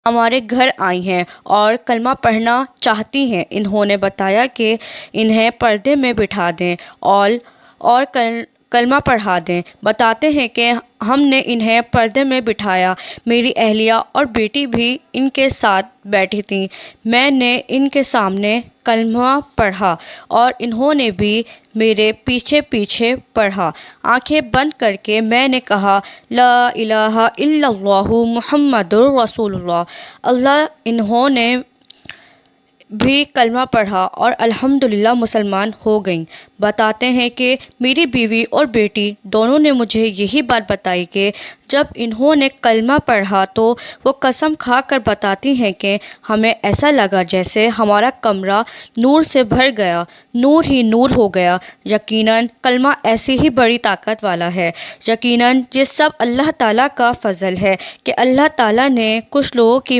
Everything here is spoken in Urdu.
ہمارے گھر آئی ہیں اور کلمہ پڑھنا چاہتی ہیں۔ انہوں نے بتایا کہ انہیں پردے میں بٹھا دیں اور کلمہ پڑھا دیں۔ بتاتے ہیں کہ ہم نے انہیں پردے میں بٹھایا، میری اہلیہ اور بیٹی بھی ان کے ساتھ بیٹھی تھیں۔ میں نے ان کے سامنے کلمہ پڑھا اور انہوں نے بھی میرے پیچھے پیچھے پڑھا۔ آنکھیں بند کر کے میں نے کہا، لا الہ الا اللہ محمد رسول اللہ۔ انہوں نے بھی کلمہ پڑھا اور الحمدللہ مسلمان ہو گئیں۔ بتاتے ہیں کہ میری بیوی اور بیٹی دونوں نے مجھے یہی بات بتائی کہ جب انہوں نے کلمہ پڑھا تو وہ قسم کھا کر بتاتی ہیں کہ ہمیں ایسا لگا جیسے ہمارا کمرہ نور سے بھر گیا، نور ہی نور ہو گیا۔ یقیناً کلمہ ایسی ہی بڑی طاقت والا ہے۔ یقیناً یہ سب اللہ تعالیٰ کا فضل ہے کہ اللہ تعالیٰ نے کچھ لوگوں کی